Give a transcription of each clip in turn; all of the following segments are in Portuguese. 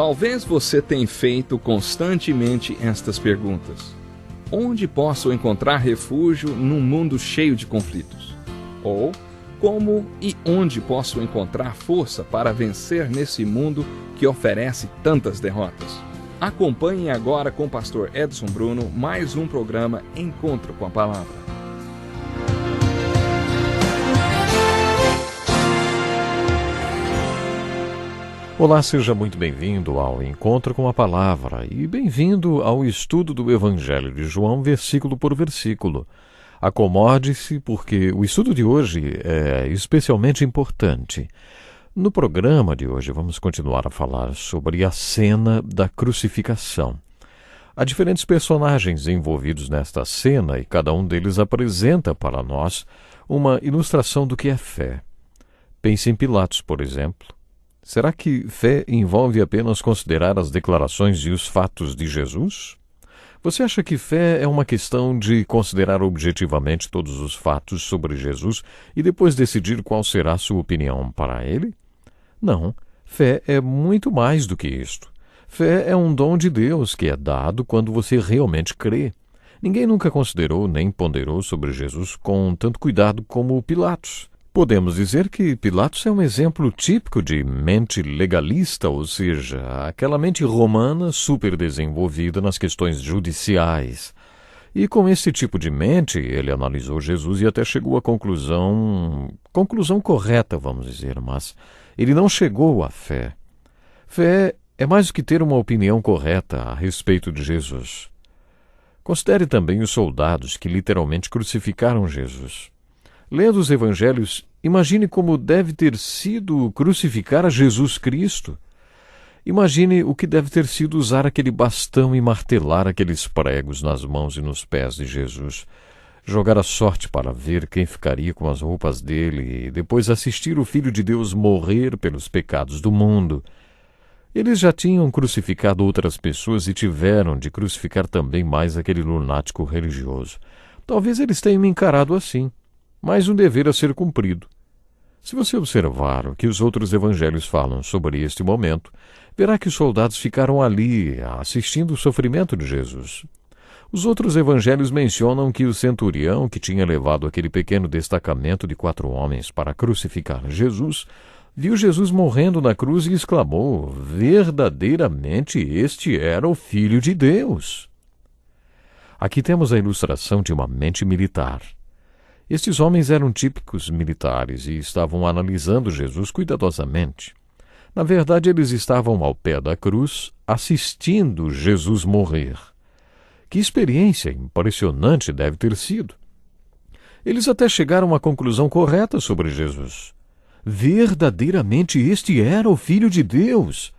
Talvez você tenha feito constantemente estas perguntas. Onde posso encontrar refúgio num mundo cheio de conflitos? Ou, como e onde posso encontrar força para vencer nesse mundo que oferece tantas derrotas? Acompanhe agora com o pastor Edson Bruno mais um programa Encontro com a Palavra. Olá, seja muito bem-vindo ao Encontro com a Palavra e bem-vindo ao estudo do Evangelho de João, versículo por versículo. Acomode-se, porque o estudo de hoje é especialmente importante. No programa de hoje, vamos continuar a falar sobre a cena da crucificação. Há diferentes personagens envolvidos nesta cena e cada um deles apresenta para nós uma ilustração do que é fé. Pense em Pilatos, por exemplo. Será que fé envolve apenas considerar as declarações e os fatos de Jesus? Você acha que fé é uma questão de considerar objetivamente todos os fatos sobre Jesus e depois decidir qual será a sua opinião para ele? Não, fé é muito mais do que isto. Fé é um dom de Deus que é dado quando você realmente crê. Ninguém nunca considerou nem ponderou sobre Jesus com tanto cuidado como Pilatos. Podemos dizer que Pilatos é um exemplo típico de mente legalista, ou seja, aquela mente romana super desenvolvida nas questões judiciais. E com esse tipo de mente, ele analisou Jesus e até chegou à conclusão correta, vamos dizer, mas ele não chegou à fé. Fé é mais do que ter uma opinião correta a respeito de Jesus. Considere também os soldados que literalmente crucificaram Jesus. Lendo os evangelhos, imagine como deve ter sido crucificar a Jesus Cristo. Imagine o que deve ter sido usar aquele bastão e martelar aqueles pregos nas mãos e nos pés de Jesus. Jogar a sorte para ver quem ficaria com as roupas dele e depois assistir o Filho de Deus morrer pelos pecados do mundo. Eles já tinham crucificado outras pessoas e tiveram de crucificar também mais aquele lunático religioso. Talvez eles tenham me encarado assim. Mais um dever a ser cumprido. Se você observar o que os outros evangelhos falam sobre este momento, verá que os soldados ficaram ali, assistindo o sofrimento de Jesus. Os outros evangelhos mencionam que o centurião, que tinha levado aquele pequeno destacamento de 4 homens para crucificar Jesus, viu Jesus morrendo na cruz e exclamou: verdadeiramente este era o Filho de Deus. Aqui temos a ilustração de uma mente militar. Estes homens eram típicos militares e estavam analisando Jesus cuidadosamente. Na verdade, eles estavam ao pé da cruz, assistindo Jesus morrer. Que experiência impressionante deve ter sido! Eles até chegaram à conclusão correta sobre Jesus. Verdadeiramente este era o Filho de Deus!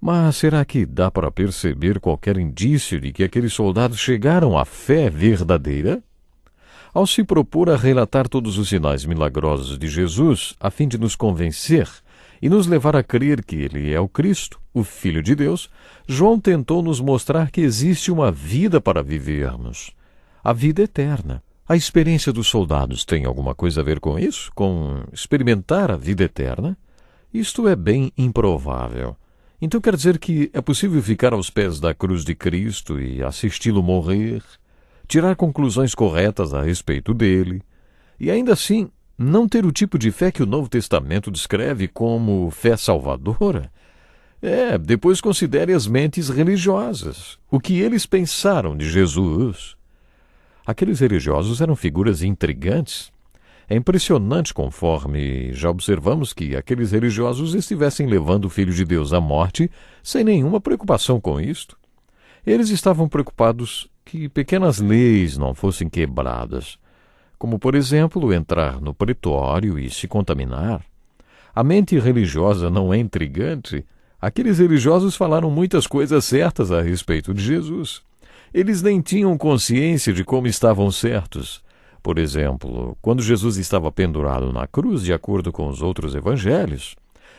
Mas será que dá para perceber qualquer indício de que aqueles soldados chegaram à fé verdadeira? Ao se propor a relatar todos os sinais milagrosos de Jesus, a fim de nos convencer e nos levar a crer que ele é o Cristo, o Filho de Deus, João tentou nos mostrar que existe uma vida para vivermos, a vida eterna. A experiência dos soldados tem alguma coisa a ver com isso? Com experimentar a vida eterna? Isto é bem improvável. Então quer dizer que é possível ficar aos pés da cruz de Cristo e assisti-lo morrer, tirar conclusões corretas a respeito dele, e ainda assim não ter o tipo de fé que o Novo Testamento descreve como fé salvadora? Depois considere as mentes religiosas, o que eles pensaram de Jesus. Aqueles religiosos eram figuras intrigantes. É impressionante conforme já observamos que aqueles religiosos estivessem levando o Filho de Deus à morte sem nenhuma preocupação com isto. Eles estavam preocupados que pequenas leis não fossem quebradas, como, por exemplo, entrar no pretório e se contaminar. A mente religiosa não é intrigante? Aqueles religiosos falaram muitas coisas certas a respeito de Jesus. Eles nem tinham consciência de como estavam certos. Por exemplo, quando Jesus estava pendurado na cruz, de acordo com os outros evangelhos,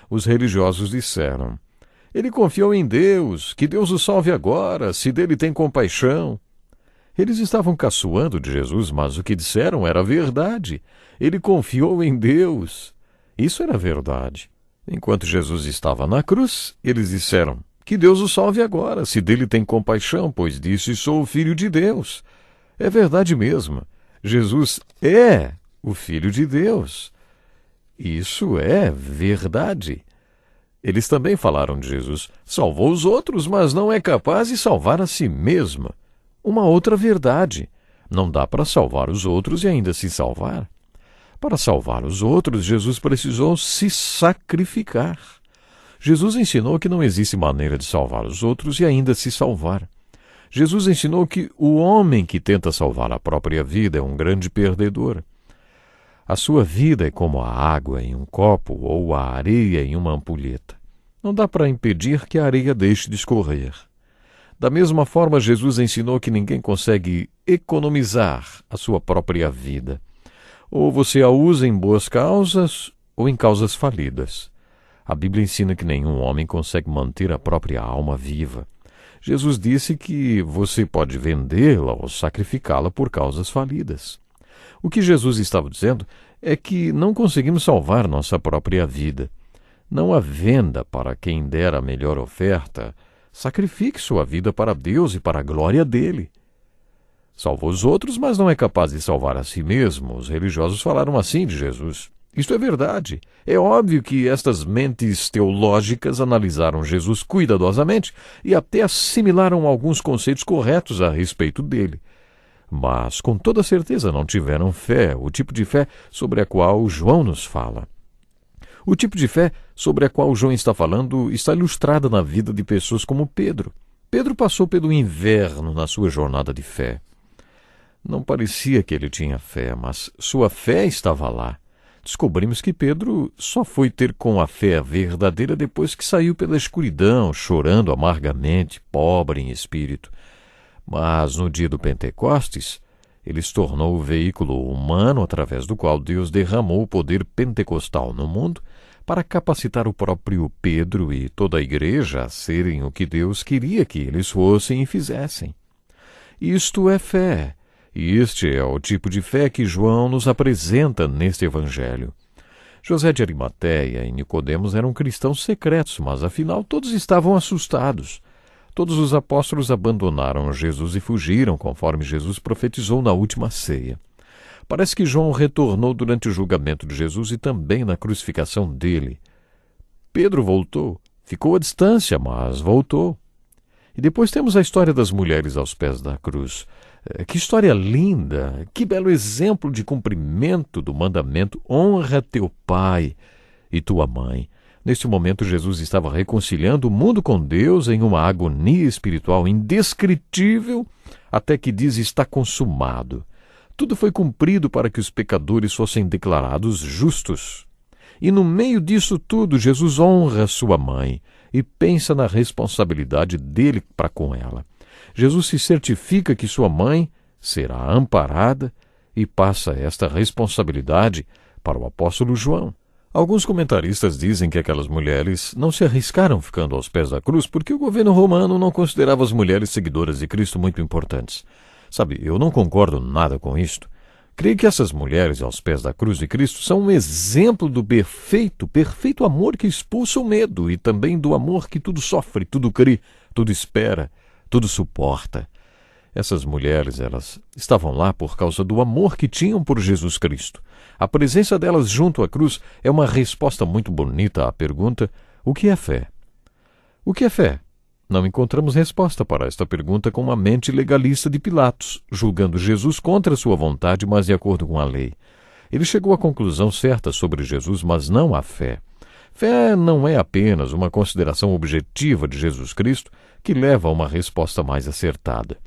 os religiosos disseram: ele confiou em Deus, que Deus o salve agora, se dele tem compaixão. Eles estavam caçoando de Jesus, mas o que disseram era verdade. Ele confiou em Deus. Isso era verdade. Enquanto Jesus estava na cruz, eles disseram: que Deus o salve agora, se dele tem compaixão, pois disse: sou o Filho de Deus. É verdade mesmo. Jesus é o Filho de Deus. Isso é verdade. Eles também falaram de Jesus: salvou os outros, mas não é capaz de salvar a si mesmo. Uma outra verdade. Não dá para salvar os outros e ainda se salvar. Para salvar os outros, Jesus precisou se sacrificar. Jesus ensinou que não existe maneira de salvar os outros e ainda se salvar. Jesus ensinou que o homem que tenta salvar a própria vida é um grande perdedor. A sua vida é como a água em um copo ou a areia em uma ampulheta. Não dá para impedir que a areia deixe de escorrer. Da mesma forma, Jesus ensinou que ninguém consegue economizar a sua própria vida. Ou você a usa em boas causas ou em causas falidas. A Bíblia ensina que nenhum homem consegue manter a própria alma viva. Jesus disse que você pode vendê-la ou sacrificá-la por causas falidas. O que Jesus estava dizendo é que não conseguimos salvar nossa própria vida. Não há venda para quem der a melhor oferta. Sacrifique sua vida para Deus e para a glória dele. Salvou os outros, mas não é capaz de salvar a si mesmo. Os religiosos falaram assim de Jesus. Isto é verdade. É óbvio que estas mentes teológicas analisaram Jesus cuidadosamente e até assimilaram alguns conceitos corretos a respeito dele. Mas, com toda certeza, não tiveram fé, o tipo de fé sobre a qual João nos fala. O tipo de fé sobre a qual João está falando está ilustrada na vida de pessoas como Pedro. Pedro passou pelo inverno na sua jornada de fé. Não parecia que ele tinha fé, mas sua fé estava lá. Descobrimos que Pedro só foi ter com a fé verdadeira depois que saiu pela escuridão, chorando amargamente, pobre em espírito. Mas no dia do Pentecostes, ele se tornou o veículo humano através do qual Deus derramou o poder pentecostal no mundo para capacitar o próprio Pedro e toda a igreja a serem o que Deus queria que eles fossem e fizessem. Isto é fé. E este é o tipo de fé que João nos apresenta neste evangelho. José de Arimateia e Nicodemos eram cristãos secretos, mas afinal todos estavam assustados. Todos os apóstolos abandonaram Jesus e fugiram, conforme Jesus profetizou na última ceia. Parece que João retornou durante o julgamento de Jesus e também na crucificação dele. Pedro voltou, ficou à distância, mas voltou. E depois temos a história das mulheres aos pés da cruz. Que história linda! Que belo exemplo de cumprimento do mandamento: honra teu pai e tua mãe. Neste momento, Jesus estava reconciliando o mundo com Deus em uma agonia espiritual indescritível, até que diz: está consumado. Tudo foi cumprido para que os pecadores fossem declarados justos. E no meio disso tudo, Jesus honra sua mãe e pensa na responsabilidade dele para com ela. Jesus se certifica que sua mãe será amparada e passa esta responsabilidade para o apóstolo João. Alguns comentaristas dizem que aquelas mulheres não se arriscaram ficando aos pés da cruz porque o governo romano não considerava as mulheres seguidoras de Cristo muito importantes. Sabe, eu não concordo nada com isto. Creio que essas mulheres aos pés da cruz de Cristo são um exemplo do perfeito amor que expulsa o medo e também do amor que tudo sofre, tudo crê, tudo espera, tudo suporta. Essas mulheres, elas estavam lá por causa do amor que tinham por Jesus Cristo. A presença delas junto à cruz é uma resposta muito bonita à pergunta: o que é fé? O que é fé? Não encontramos resposta para esta pergunta com uma mente legalista de Pilatos, julgando Jesus contra sua vontade, mas de acordo com a lei. Ele chegou à conclusão certa sobre Jesus, mas não à fé. Fé não é apenas uma consideração objetiva de Jesus Cristo que leva a uma resposta mais acertada.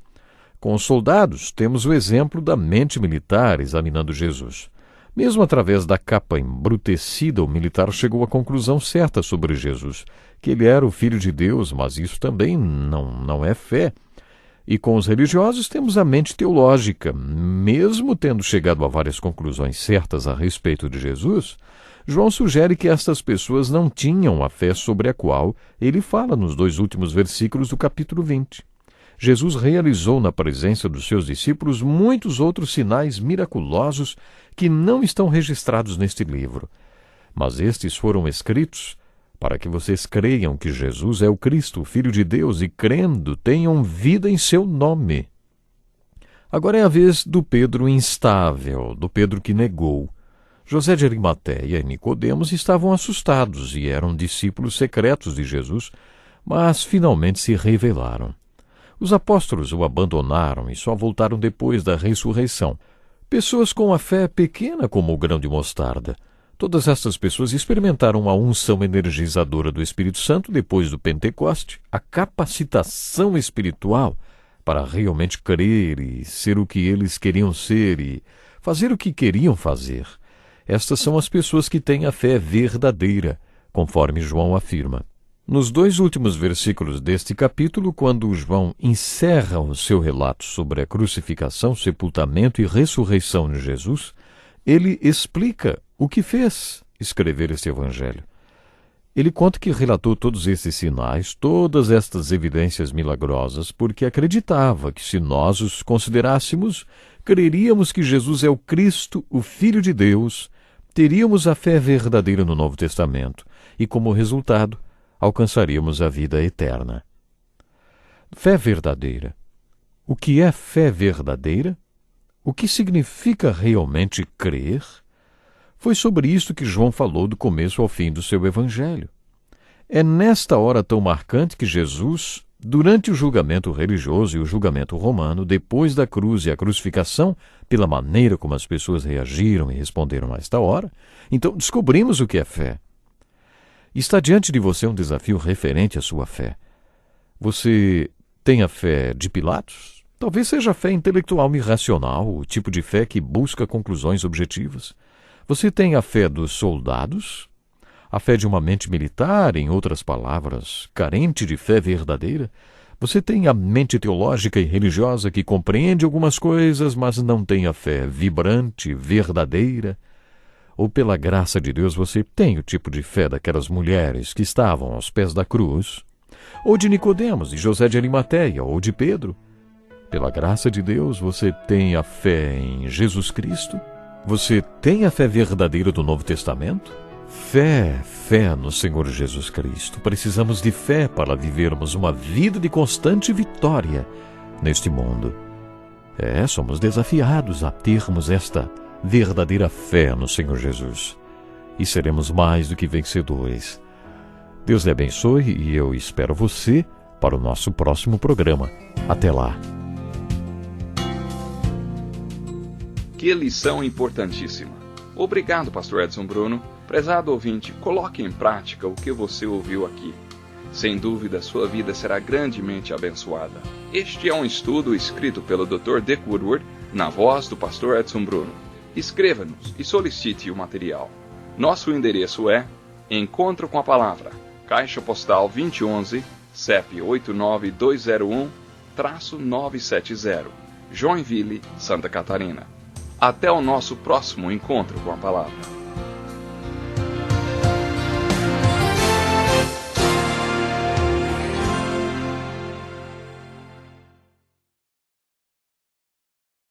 Com os soldados, temos o exemplo da mente militar examinando Jesus. Mesmo através da capa embrutecida, o militar chegou à conclusão certa sobre Jesus, que ele era o Filho de Deus, mas isso também não é fé. E com os religiosos temos a mente teológica. Mesmo tendo chegado a várias conclusões certas a respeito de Jesus, João sugere que estas pessoas não tinham a fé sobre a qual ele fala nos 2 últimos versículos do capítulo 20. Jesus realizou na presença dos seus discípulos muitos outros sinais miraculosos que não estão registrados neste livro. Mas estes foram escritos para que vocês creiam que Jesus é o Cristo, o Filho de Deus, e crendo tenham vida em seu nome. Agora é a vez do Pedro instável, do Pedro que negou. José de Arimateia e Nicodemos estavam assustados e eram discípulos secretos de Jesus, mas finalmente se rebelaram. Os apóstolos o abandonaram e só voltaram depois da ressurreição. Pessoas com a fé pequena como o grão de mostarda. Todas estas pessoas experimentaram a unção energizadora do Espírito Santo depois do Pentecoste, a capacitação espiritual para realmente crer e ser o que eles queriam ser e fazer o que queriam fazer. Estas são as pessoas que têm a fé verdadeira, conforme João afirma. Nos 2 últimos versículos deste capítulo, quando João encerra o seu relato sobre a crucificação, sepultamento e ressurreição de Jesus, ele explica o que fez escrever este evangelho. Ele conta que relatou todos esses sinais, todas estas evidências milagrosas, porque acreditava que se nós os considerássemos, creríamos que Jesus é o Cristo, o Filho de Deus, teríamos a fé verdadeira no Novo Testamento e, como resultado, alcançaríamos a vida eterna. Fé verdadeira. O que é fé verdadeira? O que significa realmente crer? Foi sobre isto que João falou do começo ao fim do seu evangelho. É nesta hora tão marcante que Jesus, durante o julgamento religioso e o julgamento romano, depois da cruz e a crucificação, pela maneira como as pessoas reagiram e responderam a esta hora, então descobrimos o que é fé. Está diante de você um desafio referente à sua fé. Você tem a fé de Pilatos? Talvez seja a fé intelectual e racional, o tipo de fé que busca conclusões objetivas. Você tem a fé dos soldados? A fé de uma mente militar, em outras palavras, carente de fé verdadeira? Você tem a mente teológica e religiosa que compreende algumas coisas, mas não tem a fé vibrante, verdadeira? Ou pela graça de Deus você tem o tipo de fé daquelas mulheres que estavam aos pés da cruz? Ou de Nicodemos, de José de Arimateia, ou de Pedro? Pela graça de Deus você tem a fé em Jesus Cristo? Você tem a fé verdadeira do Novo Testamento? Fé no Senhor Jesus Cristo. Precisamos de fé para vivermos uma vida de constante vitória neste mundo. Somos desafiados a termos esta verdadeira fé no Senhor Jesus. E seremos mais do que vencedores. Deus lhe abençoe e eu espero você para o nosso próximo programa. Até lá. Que lição importantíssima. Obrigado, Pastor Edson Bruno. Prezado ouvinte, coloque em prática o que você ouviu aqui. Sem dúvida, sua vida será grandemente abençoada. Este é um estudo escrito pelo Dr. Dick Woodward, na voz do Pastor Edson Bruno. Escreva-nos e solicite o material. Nosso endereço é Encontro com a Palavra, Caixa Postal 2011, CEP 89201-970, Joinville, Santa Catarina. Até o nosso próximo encontro com a Palavra.